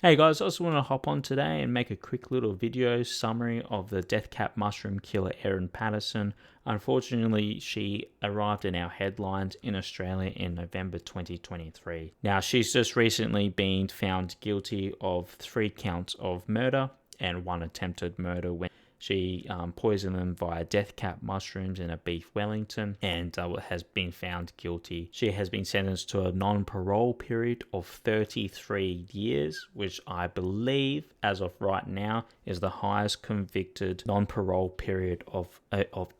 Hey guys, I just want to hop on today and make a quick little video summary of the death cap mushroom killer Erin Patterson. Unfortunately, she arrived in our headlines in Australia in November 2023. Now, she's just recently been found guilty of 3 counts of murder and 1 attempted murder when she poisoned them via death cap mushrooms in a beef Wellington and has been found guilty. She has been sentenced to a non-parole period of 33 years, which I believe, as of right now, is the highest convicted non-parole period of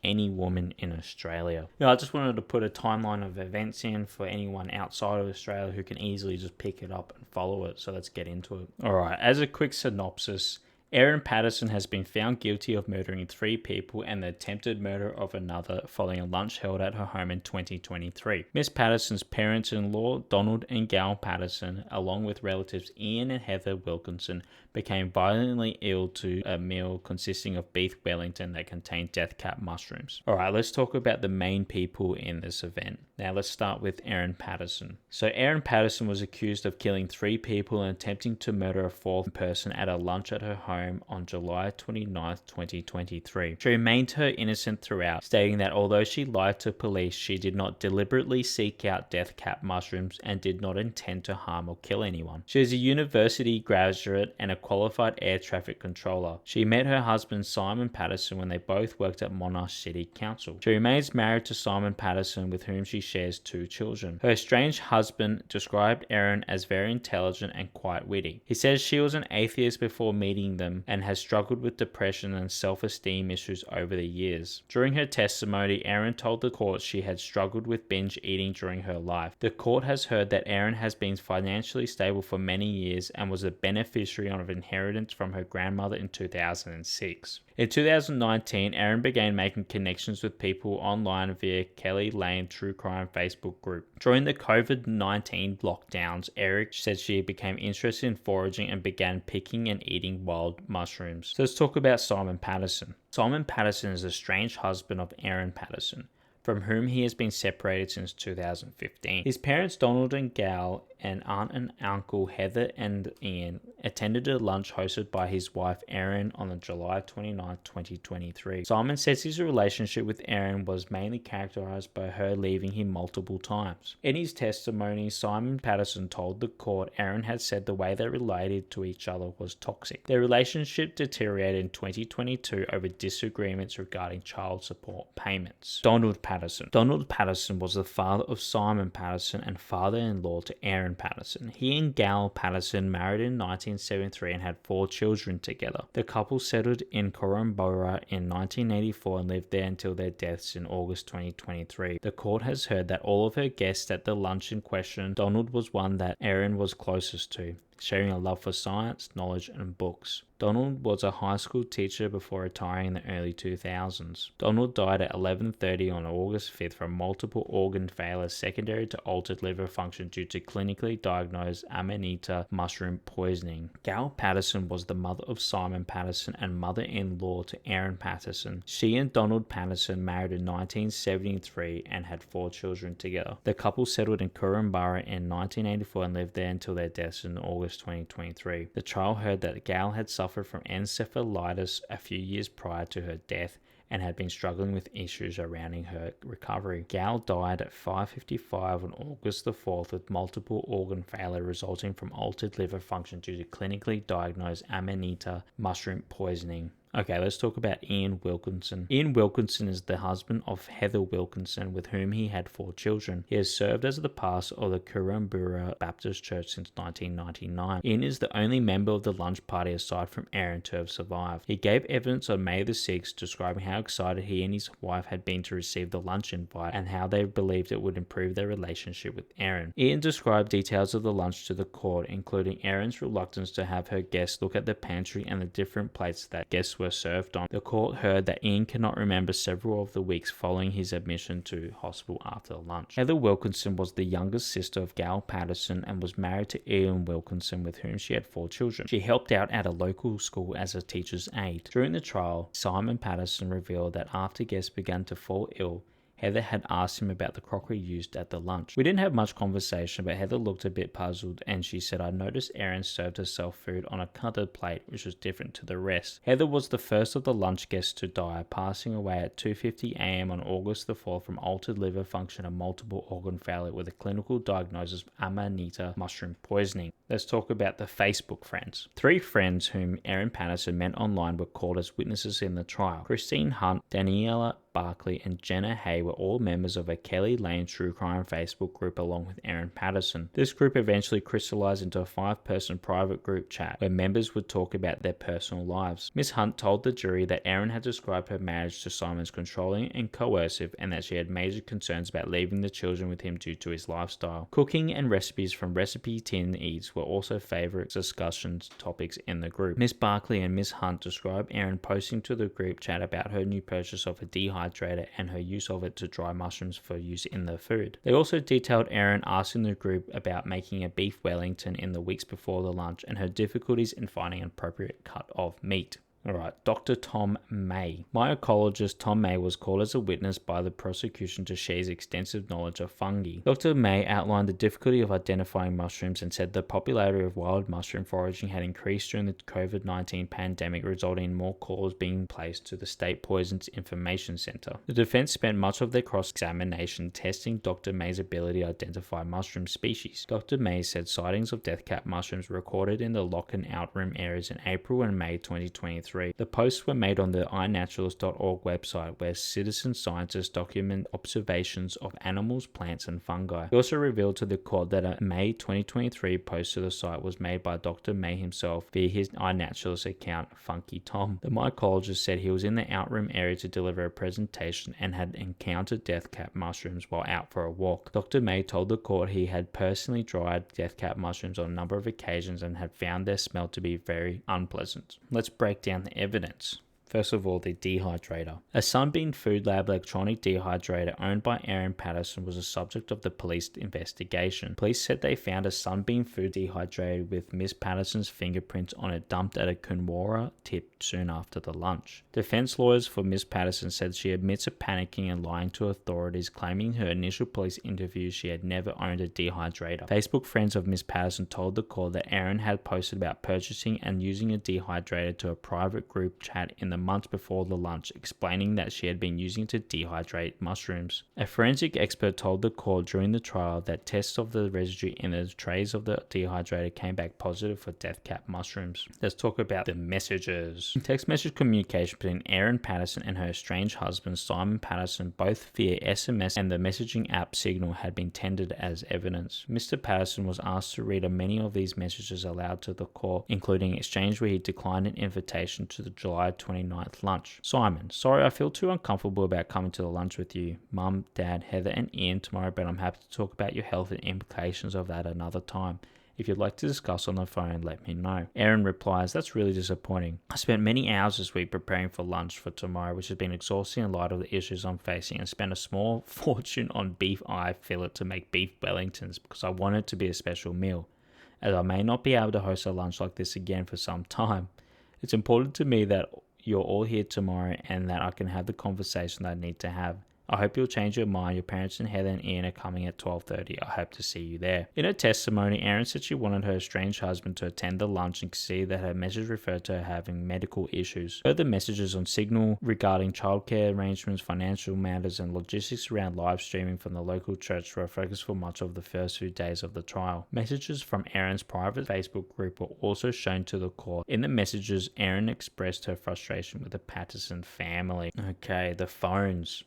any woman in Australia. Now, I just wanted to put a timeline of events in for anyone outside of Australia who can easily just pick it up and follow it. So let's get into it. Alright, as a quick synopsis, Erin Patterson has been found guilty of murdering 3 people and the attempted murder of another following a lunch held at her home in 2023. Miss Patterson's parents-in-law, Donald and Gal Patterson, along with relatives Ian and Heather Wilkinson, became violently ill to a meal consisting of beef Wellington that contained death cap mushrooms. Alright, let's talk about the main people in this event. Now let's start with Erin Patterson. So Erin Patterson was accused of killing 3 people and attempting to murder a 4th person at a lunch at her home on July 29, 2023. She remained her innocent throughout, stating that although she lied to police, she did not deliberately seek out death cap mushrooms and did not intend to harm or kill anyone. She is a university graduate and a qualified air traffic controller. She met her husband Simon Patterson when they both worked at Monash City Council. She remains married to Simon Patterson, with whom she shares 2 children. Her estranged husband described Erin as very intelligent and quite witty. He says she was an atheist before meeting them and has struggled with depression and self-esteem issues over the years. During her testimony, Erin told the court she had struggled with binge eating during her life. The court has heard that Erin has been financially stable for many years and was a beneficiary of inheritance from her grandmother in 2006. In 2019, Erin began making connections with people online via Kelly Lane True Crime Facebook group. During the COVID-19 lockdowns, Eric said she became interested in foraging and began picking and eating wild mushrooms. So let's talk about Simon Patterson. Simon Patterson is the estranged husband of Erin Patterson, from whom he has been separated since 2015. His parents, Donald and Gal, and aunt and uncle Heather and Ian, attended a lunch hosted by his wife Erin on July 29, 2023. Simon says his relationship with Erin was mainly characterized by her leaving him multiple times. In his testimony, Simon Patterson told the court Erin had said the way they related to each other was toxic. Their relationship deteriorated in 2022 over disagreements regarding child support payments. Donald Patterson was the father of Simon Patterson and father-in-law to Erin Patterson. He and Gal Patterson married in 1973 and had 4 children together. The couple settled in Korumburra in 1984 and lived there until their deaths in August 2023. The court has heard that all of her guests at the lunch in question, Donald was one that Erin was closest to, sharing a love for science, knowledge, and books. Donald was a high school teacher before retiring in the early 2000s. Donald died at 11:30 on August 5th from multiple organ failure secondary to altered liver function due to clinically diagnosed Amanita mushroom poisoning. Gal Patterson was the mother of Simon Patterson and mother-in-law to Erin Patterson. She and Donald Patterson married in 1973 and had 4 children together. The couple settled in Korumburra in 1984 and lived there until their deaths in August 2023. The trial heard that Gal had suffered from encephalitis a few years prior to her death and had been struggling with issues surrounding her recovery. Gal died at 5:55 on August the 4th with multiple organ failure resulting from altered liver function due to clinically diagnosed Amanita mushroom poisoning. Okay, let's talk about Ian Wilkinson. Ian Wilkinson is the husband of Heather Wilkinson, with whom he had 4 children. He has served as the pastor of the Korumburra Baptist Church since 1999. Ian is the only member of the lunch party aside from Erin to have survived. He gave evidence on May the 6th describing how excited he and his wife had been to receive the lunch invite and how they believed it would improve their relationship with Erin. Ian described details of the lunch to the court, including Erin's reluctance to have her guests look at the pantry and the different plates that guests were served on. The court heard that Ian cannot remember several of the weeks following his admission to hospital after lunch. Heather Wilkinson was the youngest sister of Gal Patterson and was married to Ian Wilkinson, with whom she had 4 children. She helped out at a local school as a teacher's aide. During the trial, Simon Patterson revealed that after guests began to fall ill, Heather had asked him about the crockery used at the lunch. We didn't have much conversation, but Heather looked a bit puzzled, and she said, I noticed Erin served herself food on a covered plate, which was different to the rest. Heather was the first of the lunch guests to die, passing away at 2:50 a.m. on August the 4th from altered liver function and multiple organ failure with a clinical diagnosis of Amanita mushroom poisoning. Let's talk about the Facebook friends. 3 friends whom Erin Patterson met online were called as witnesses in the trial. Christine Hunt, Daniela Barkley, and Jenna Hay were all members of a Kelly Lane True Crime Facebook group along with Erin Patterson. This group eventually crystallized into a 5-person private group chat where members would talk about their personal lives. Miss Hunt told the jury that Erin had described her marriage to Simon as controlling and coercive, and that she had major concerns about leaving the children with him due to his lifestyle. Cooking and recipes from Recipe Tin Eats were also favorite discussion topics in the group. Miss Barkley and Miss Hunt described Erin posting to the group chat about her new purchase of a dehydrator and her use of it to dry mushrooms for use in the food. They also detailed Erin asking the group about making a beef Wellington in the weeks before the lunch and her difficulties in finding an appropriate cut of meat. Alright, Dr. Tom May. Mycologist Tom May was called as a witness by the prosecution to share his extensive knowledge of fungi. Dr. May outlined the difficulty of identifying mushrooms and said the popularity of wild mushroom foraging had increased during the COVID-19 pandemic, resulting in more calls being placed to the State Poisons Information Center. The defense spent much of their cross-examination testing Dr. May's ability to identify mushroom species. Dr. May said sightings of death cap mushrooms were recorded in the lock and out room areas in April and May 2023. The posts were made on the iNaturalist.org website, where citizen scientists document observations of animals, plants, and fungi. He also revealed to the court that a May 2023 post to the site was made by Dr. May himself via his iNaturalist account, Funky Tom. The mycologist said he was in the outroom area to deliver a presentation and had encountered death cap mushrooms while out for a walk. Dr. May told the court he had personally dried death cap mushrooms on a number of occasions and had found their smell to be very unpleasant. Let's break down the evidence. First of all, the dehydrator. A Sunbeam Food Lab electronic dehydrator owned by Erin Patterson was the subject of the police investigation. Police said they found a Sunbeam Food dehydrator with Miss Patterson's fingerprints on it dumped at a Kunwara tip soon after the lunch. Defense lawyers for Miss Patterson said she admits to panicking and lying to authorities, claiming her initial police interview she had never owned a dehydrator. Facebook friends of Miss Patterson told the court that Erin had posted about purchasing and using a dehydrator to a private group chat in the months before the lunch, explaining that she had been using it to dehydrate mushrooms. A forensic expert told the court during the trial that tests of the residue in the trays of the dehydrator came back positive for death cap mushrooms. Let's talk about the messages. Text message communication between Erin Patterson and her estranged husband Simon Patterson, both via SMS and the messaging app Signal, had been tendered as evidence. Mr. Patterson was asked to read many of these messages aloud to the court, including an exchange where he declined an invitation to the July 29th lunch. Simon: sorry, I feel too uncomfortable about coming to the lunch with you, Mum, Dad, Heather, and Ian tomorrow, but I'm happy to talk about your health and implications of that another time. If you'd like to discuss on the phone, let me know. Erin replies, that's really disappointing. I spent many hours this week preparing for lunch for tomorrow, which has been exhausting in light of the issues I'm facing, and spent a small fortune on beef eye fillet to make beef Wellingtons because I want it to be a special meal, as I may not be able to host a lunch like this again for some time. It's important to me that you're all here tomorrow and that I can have the conversation that I need to have. I hope you'll change your mind. Your parents and Heather and Ian are coming at 12:30. I hope to see you there. In her testimony, Erin said she wanted her estranged husband to attend the lunch and see that her message referred to her having medical issues. Further messages on Signal regarding childcare arrangements, financial matters, and logistics around live streaming from the local church were a focus for much of the first few days of the trial. Messages from Erin's private Facebook group were also shown to the court. In the messages, Erin expressed her frustration with the Patterson family. Okay, the phones.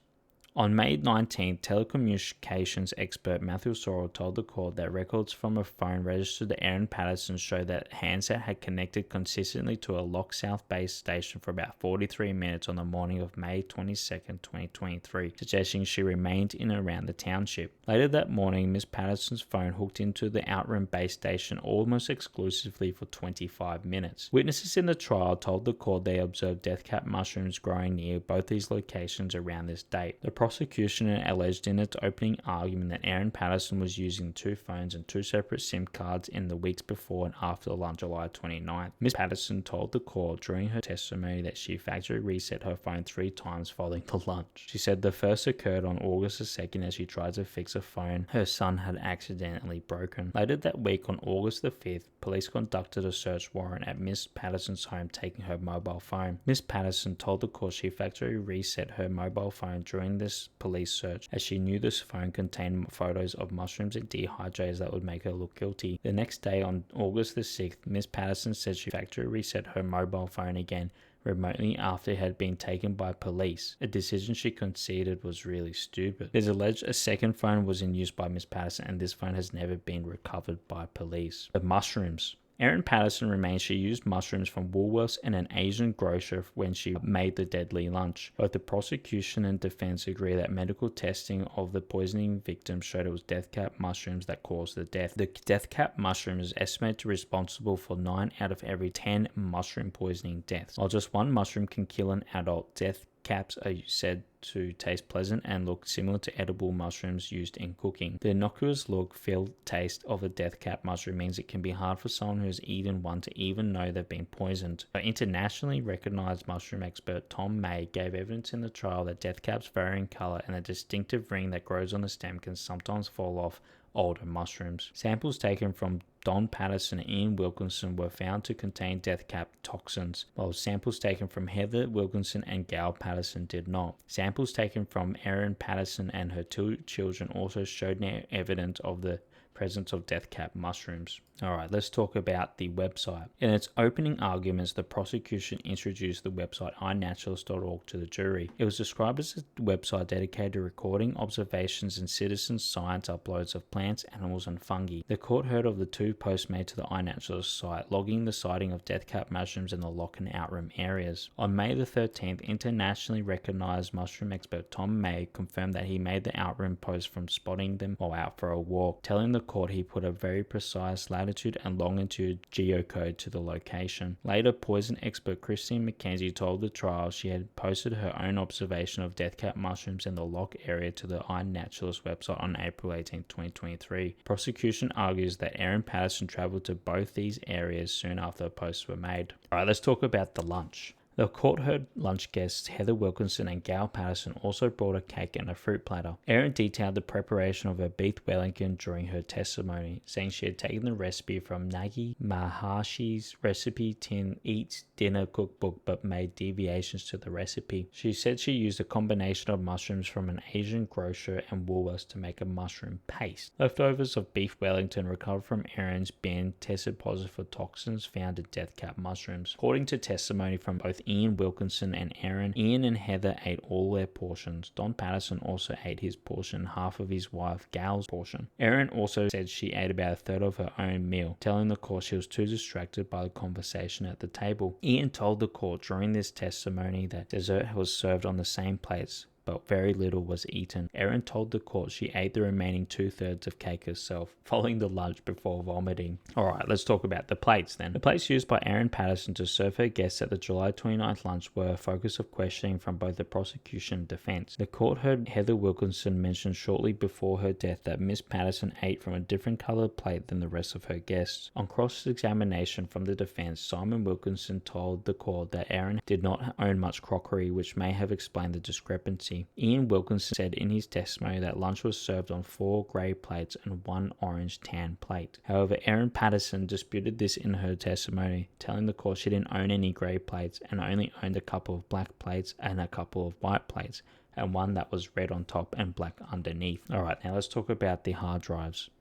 On May 19th, telecommunications expert Matthew Sorrell told the court that records from a phone registered to Erin Patterson show that handset had connected consistently to a Lock South base station for about 43 minutes on the morning of May 22nd, 2023, suggesting she remained in and around the township. Later that morning, Ms. Patterson's phone hooked into the Outroom base station almost exclusively for 25 minutes. Witnesses in the trial told the court they observed death cap mushrooms growing near both these locations around this date. The prosecution alleged in its opening argument that Erin Patterson was using 2 phones and 2 separate SIM cards in the weeks before and after the lunch July 29th. Ms. Patterson told the court during her testimony that she factory reset her phone 3 times following the lunch. She said the first occurred on August 2nd as she tried to fix a phone her son had accidentally broken. Later that week, on August the 5th, police conducted a search warrant at Ms. Patterson's home, taking her mobile phone. Ms. Patterson told the court she factory reset her mobile phone during this police search, as she knew this phone contained photos of mushrooms and dehydrators that would make her look guilty. The next day, on August the 6th, Ms. Patterson said she factory reset her mobile phone again remotely after it had been taken by police, a decision she conceded was really stupid. It is alleged a second phone was in use by Ms. Patterson, and this phone has never been recovered by police. The mushrooms. Erin Patterson remains she used mushrooms from Woolworths and an Asian grocer when she made the deadly lunch. Both the prosecution and defense agree that medical testing of the poisoning victim showed it was death cap mushrooms that caused the death. The death cap mushroom is estimated to be responsible for 9 out of every 10 mushroom poisoning deaths. While just one mushroom can kill an adult, death caps are said to taste pleasant and look similar to edible mushrooms used in cooking. The innocuous look, feel, taste of a death cap mushroom means it can be hard for someone who has eaten one to even know they've been poisoned. An internationally recognized mushroom expert Tom May gave evidence in the trial that death caps vary in color and the distinctive ring that grows on the stem can sometimes fall off older mushrooms. Samples taken from Don Patterson and Ian Wilkinson were found to contain death cap toxins, while samples taken from Heather Wilkinson and Gail Patterson did not. Samples taken from Erin Patterson and her 2 children also showed no evidence of the presence of death cap mushrooms. Alright, let's talk about the website. In its opening arguments, the prosecution introduced the website iNaturalist.org to the jury. It was described as a website dedicated to recording observations and citizen science uploads of plants, animals, and fungi. The court heard of the 2 posts made to the iNaturalist site, logging the sighting of death cap mushrooms in the lock and outroom areas. On May the 13th, internationally recognized mushroom expert Tom May confirmed that he made the outroom post from spotting them while out for a walk, telling the court he put a very precise latitude and longitude geocode to the location. Later, poison expert Christine McKenzie told the trial she had posted her own observation of death cap mushrooms in the lock area to the iNaturalist website on April 18, 2023. Prosecution argues that Erin Patterson traveled to both these areas soon after the posts were made. Alright, let's talk about the lunch. The court heard lunch guests Heather Wilkinson and Gail Patterson also brought a cake and a fruit platter. Erin detailed the preparation of her beef Wellington during her testimony, saying she had taken the recipe from Nagi Maharshi's Recipe Tin Eats Dinner cookbook but made deviations to the recipe. She said she used a combination of mushrooms from an Asian grocer and Woolworths to make a mushroom paste. Leftovers of beef Wellington recovered from Erin's bin tested positive for toxins found in death cap mushrooms. According to testimony from both Ian Wilkinson and Erin, Ian and Heather ate all their portions. Don Patterson also ate his portion, half of his wife Gail's portion. Erin also said she ate about a third of her own meal, telling the court she was too distracted by the conversation at the table. Ian told the court during this testimony that dessert was served on the same plates, but very little was eaten. Erin told the court she ate the remaining 2/3 of cake herself, following the lunch before vomiting. Alright, let's talk about the plates then. The plates used by Erin Patterson to serve her guests at the July 29th lunch were a focus of questioning from both the prosecution and defense. The court heard Heather Wilkinson mention shortly before her death that Miss Patterson ate from a different colored plate than the rest of her guests. On cross-examination from the defense, Simon Wilkinson told the court that Erin did not own much crockery, which may have explained the discrepancy. Ian Wilkinson said in his testimony that lunch was served on 4 grey plates and 1 orange tan plate. However, Erin Patterson disputed this in her testimony, telling the court she didn't own any grey plates and only owned a couple of black plates and a couple of white plates, and one that was red on top and black underneath. Alright, now let's talk about the hard drives.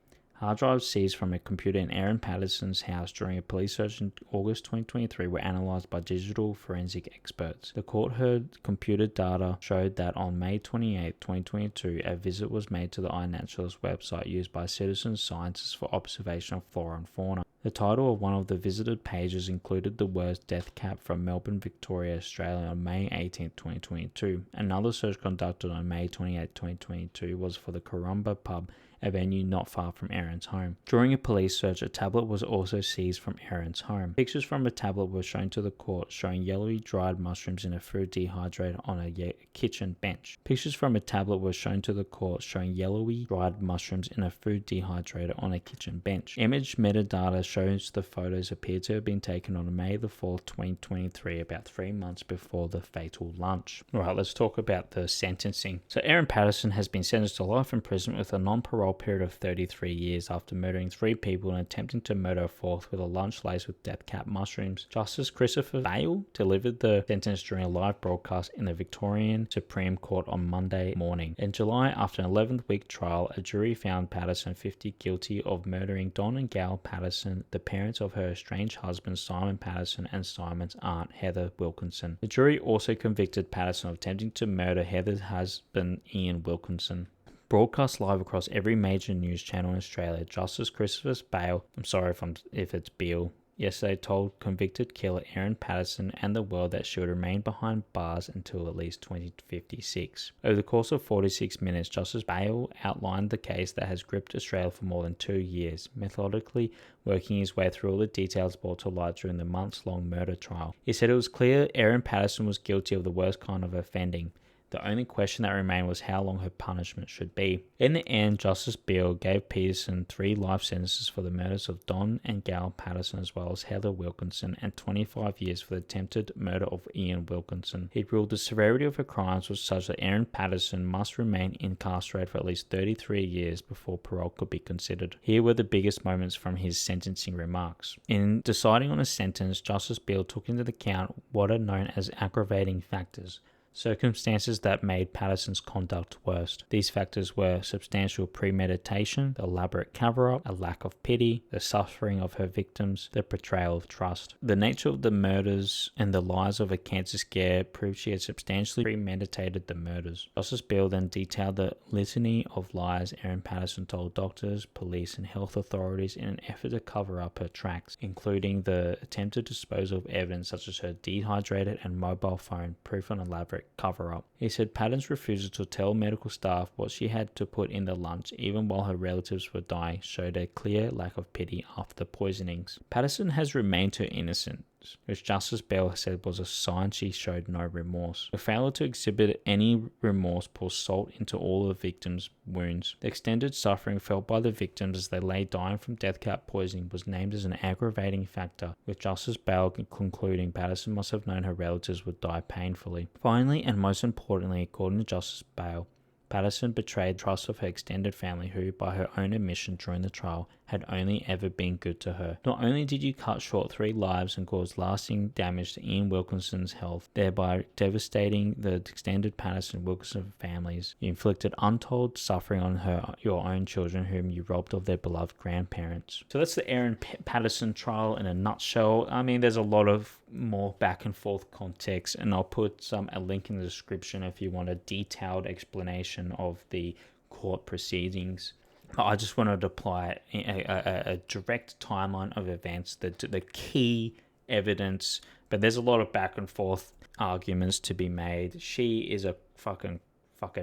Hard drives seized from a computer in Erin Patterson's house during a police search in August 2023 were analysed by digital forensic experts. The court heard computer data showed that on May 28, 2022, a visit was made to the iNaturalist website used by citizen scientists for observation of flora and fauna. The title of one of the visited pages included the words death cap from Melbourne, Victoria, Australia on May 18, 2022. Another search conducted on May 28, 2022 was for the Corumba pub a venue not far from Erin's home. During a police search, a tablet was also seized from Erin's home. Pictures from a tablet were shown to the court showing yellowy dried mushrooms in a fruit dehydrator on a kitchen bench. Pictures from a tablet were shown to the court showing yellowy dried mushrooms in a food dehydrator on a kitchen bench. Image metadata shows the photos appear to have been taken on May the 4th, 2023, about 3 months before the fatal lunch. Alright, let's talk about the sentencing. So Erin Patterson has been sentenced to life in prison with a non-parole period of 33 years after murdering 3 people and attempting to murder a 4th with a lunch laced with death cap mushrooms. Justice Christopher Bale delivered the sentence during a live broadcast in the Victorian Supreme Court on Monday morning. In July, after an 11th-week trial, a jury found Patterson 50 guilty of murdering Don and Gail Patterson, the parents of her estranged husband Simon Patterson and Simon's aunt Heather Wilkinson. The jury also convicted Patterson of attempting to murder Heather's husband Ian Wilkinson. Broadcast live across every major news channel in Australia, Justice Christopher Bale, I'm sorry if it's Beale, yesterday told convicted killer Erin Patterson and the world that she would remain behind bars until at least 2056. Over the course of 46 minutes, Justice Bale outlined the case that has gripped Australia for more than 2 years, methodically working his way through all the details brought to light during the months-long murder trial. He said it was clear Erin Patterson was guilty of the worst kind of offending. The only question that remained was how long her punishment should be. In the end, Justice Beale gave Patterson 3 life sentences for the murders of Don and Gail Patterson as well as Heather Wilkinson and 25 years for the attempted murder of Ian Wilkinson. He ruled the severity of her crimes was such that Erin Patterson must remain incarcerated for at least 33 years before parole could be considered. Here were the biggest moments from his sentencing remarks. In deciding on a sentence, Justice Beale took into account what are known as aggravating factors, circumstances that made Patterson's conduct worse. These factors were substantial premeditation, the elaborate cover-up, a lack of pity, the suffering of her victims, the betrayal of trust. The nature of the murders and the lies of a cancer scare proved she had substantially premeditated the murders. Justice Beale then detailed the litany of lies Erin Patterson told doctors, police and health authorities in an effort to cover up her tracks, including the attempted disposal of evidence such as her dehydrated and mobile phone, proof of an elaborate cover-up. He said Patterson's refusal to tell medical staff what she had to put in the lunch, even while her relatives were dying, showed a clear lack of pity after the poisonings. Patterson has remained her innocence, which Justice Bell said was a sign she showed no remorse. The failure to exhibit any remorse pours salt into all the victims' wounds. The extended suffering felt by the victims as they lay dying from death cap poisoning was named as an aggravating factor, with Justice Bell concluding Patterson must have known her relatives would die painfully. Finally, and most importantly, according to Justice Bale, Patterson betrayed the trust of her extended family who, by her own admission during the trial, had only ever been good to her. Not only did you cut short 3 lives and cause lasting damage to Ian Wilkinson's health, thereby devastating the extended Patterson-Wilkinson families, you inflicted untold suffering on your own children whom you robbed of their beloved grandparents. So that's the Erin Patterson trial in a nutshell. I mean, there's a lot of more back and forth context, and I'll put a link in the description if you want a detailed explanation of the court proceedings. I just wanted to apply a direct timeline of events, the key evidence, but there's a lot of back and forth arguments to be made. She is a fucking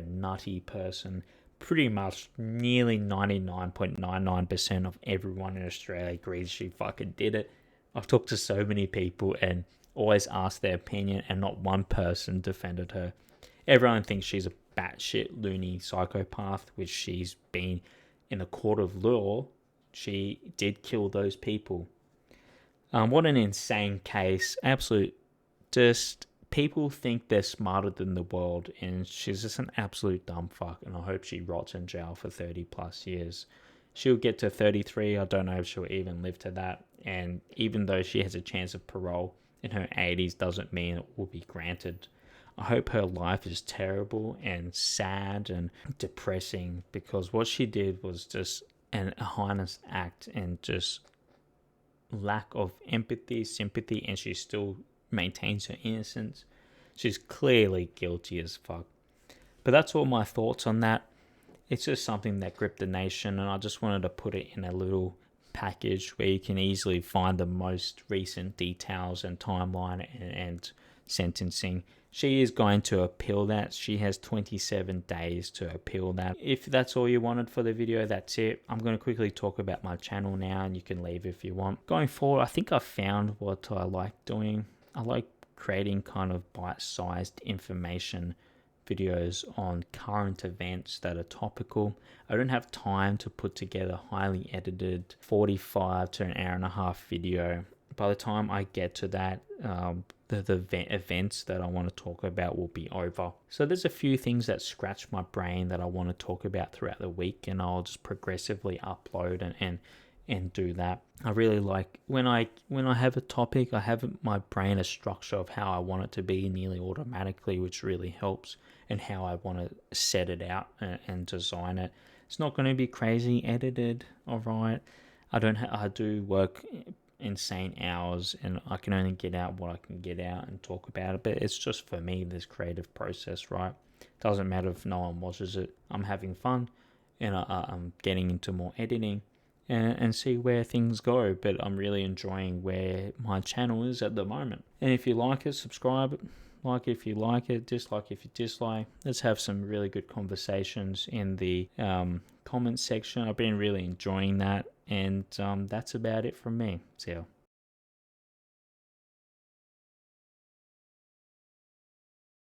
nutty person. Pretty much nearly 99.99% of everyone in Australia agrees she fucking did it. I've talked to so many people and always asked their opinion, and not one person defended her. Everyone thinks she's a batshit loony psychopath, which she's been. In the court of law, she did kill those people. What an insane case. Just people think they're smarter than the world, and she's just an absolute dumb fuck, and I hope she rots in jail for 30 plus years. She'll get to 33, I don't know if she'll even live to that, and even though she has a chance of parole in her 80s doesn't mean it will be granted. I hope her life is terrible and sad and depressing, because what she did was just a heinous act and just lack of empathy, sympathy, and she still maintains her innocence. She's clearly guilty as fuck. But that's all my thoughts on that. It's just something that gripped the nation, and I just wanted to put it in a little package where you can easily find the most recent details and timeline and sentencing. She is going to appeal that. She has 27 days to appeal that. If that's all you wanted for the video, that's it. I'm going to quickly talk about my channel now, and you can leave if you want. Going forward, I think I've found what I like doing. I like creating kind of bite-sized information videos on current events that are topical. I don't have time to put together highly edited 45 to an hour and a half video. By the time I get to that, the events that I want to talk about will be over. So there's a few things that scratch my brain that I want to talk about throughout the week, and I'll just progressively upload and do that. I really like when I have a topic, I have my brain a structure of how I want it to be nearly automatically, which really helps, and how I want to set it out and design it. It's not going to be crazy edited, all right. I do work insane hours, and I can only get out what I can get out and talk about it, but it's just for me, this creative process, right? Doesn't matter if no one watches it. I'm having fun, and I'm getting into more editing and see where things go, but I'm really enjoying where my channel is at the moment. And if you like it, subscribe. Like if you like it, dislike if you dislike. Let's have some really good conversations in the comments section. I've been really enjoying that, and that's about it from me. See ya.